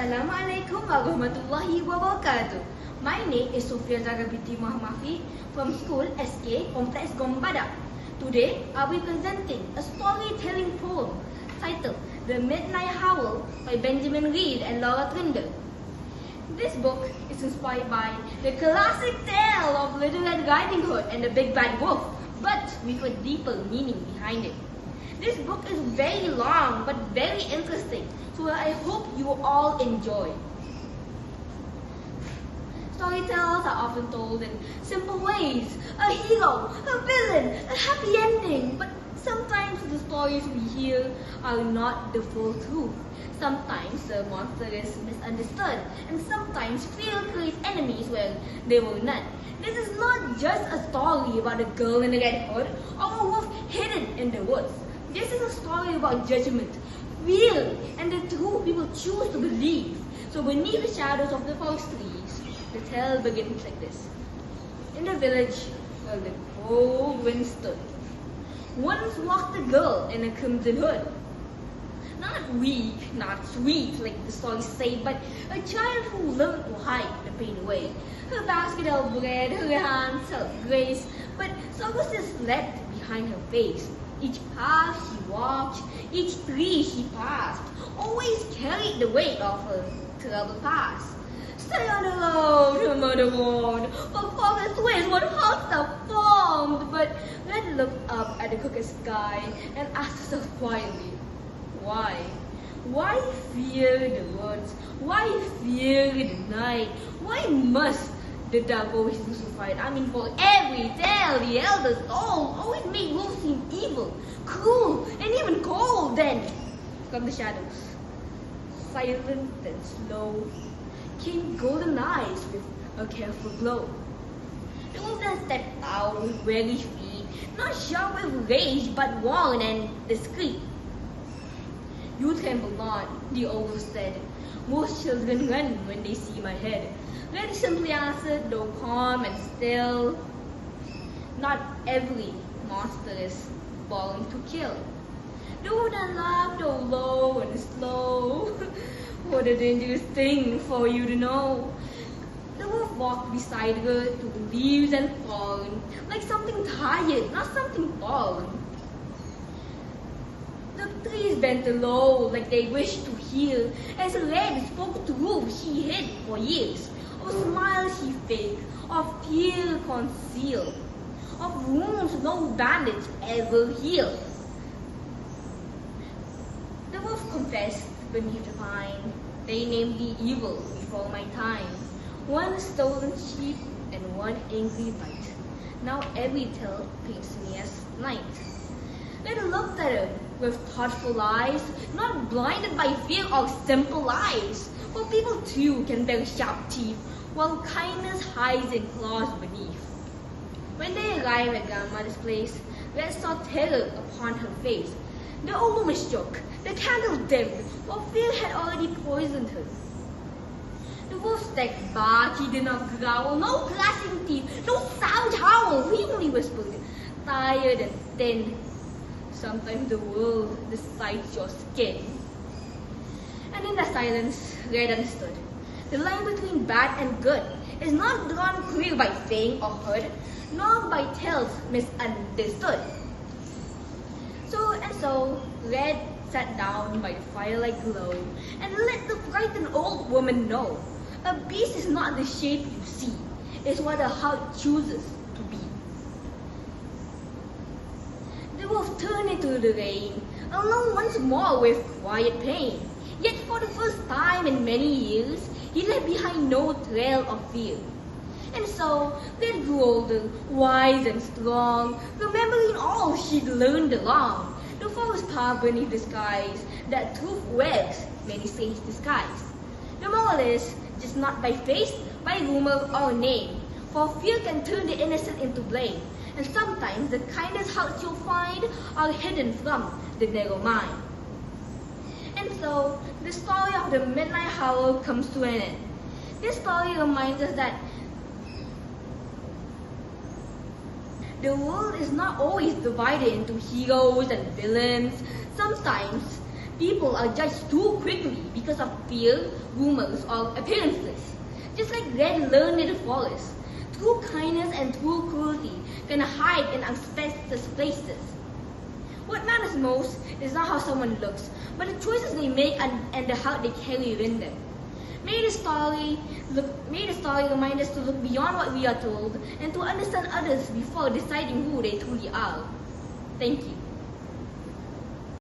Assalamualaikum warahmatullahi wabarakatuh. My name is Sofia, Zara, binti Muhamad from school SK Kompleks Gong, Badak. Today, I'll be presenting a storytelling poem titled The Midnight Howl by Benjamin Reed and Laura Trinder. This book is inspired by the classic tale of Little Red Riding Hood and the Big Bad Wolf, but with a deeper meaning behind it. This book is very long but very interesting, so I hope you all enjoy. Storytellers are often told in simple ways: a hero, a villain, a happy ending. But sometimes the stories we hear are not the full truth. Sometimes the monster is misunderstood, and sometimes fear creates enemies where there were none. This is not just a story about a girl in a red hood or a wolf hidden in the woods. This is a story about judgment, fear, and the truth people choose to believe. So beneath the shadows of the forest trees, the tale begins like this. In the village where the cold wind stood, once walked a girl in a crimson hood. Not weak, not sweet like the stories say, but a child who learned to hide the pain away. Her basket held bread, her hands held grace, but sorrows slept behind her face. Each path she walked, each tree she passed, always carried the weight of her troubled past. Stay on the road, her mother warned, for forest winds what hearts are formed. But Red looked up at the crooked sky and asked herself quietly, why? Why fear the woods? Why fear the night? Why must the dark always crucified? I mean, for every tale the elders told always made wolves seem evil, cruel, and even cold. Then, from the shadows, silent and slow, came golden eyes with a careful glow. The wolf then stepped out with wary feet, not sharp with rage, but warm and discreet. You tremble not, the old wolf said. Most children run when they see my head. Red simply answered, though calm and still, not every monster is born to kill. The wolf then laughed, though low and slow. What a dangerous thing for you to know. The wolf walked beside her through the leaves and fallen, like something tired, not something fallen. The trees bent low, like they wished to hear, as Red spoke to wolf she hid for years. Of smiles she faked, of fear concealed, of wounds no bandage ever healed. The wolf confessed beneath the pine, they named me evil before my time. One stolen sheep and one angry bite. Now every tale paints me as night. Red looked at her with thoughtful eyes, not blinded by fear or simple lies. For people too can bear sharp teeth, while kindness hides in claws beneath. When they arrived at grandmother's place, Red saw terror upon her face. The old woman shook, the candle dimmed, for fear had already poisoned her. The wolf stepped back, he did not growl, no clashing teeth, no savage howl, he only whispered, tired and thin. Sometimes the world decides your skin. And in the silence, Red understood. The line between bad and good is not drawn clear by fang or hood, nor by tales misunderstood. So, Red sat down by the firelight glow and let the frightened old woman know. A beast is not the shape you see, it's what the heart chooses to be. The wolf turned into the rain, alone once more with quiet pain. Yet for the first time in many years, he left behind no trail of fear. And so, Red grew older, wise and strong, remembering all she'd learned along. The forest path beneath the skies, that truth wears many strange disguise. The moral is, just not by face, by rumor or name, for fear can turn the innocent into blame. And sometimes the kindest hearts you'll find are hidden from the narrow mind. And so, the story of the Midnight Howl comes to an end. This story reminds us that the world is not always divided into heroes and villains. Sometimes People are judged too quickly because of fear, rumors, or appearances. Just like Red learned in the forest, true kindness and true cruelty can hide in unsuspected places. What matters most is not how someone looks, but the choices they make and the heart they carry within them. May the story remind us to look beyond what we are told and to understand others before deciding who they truly are. Thank you.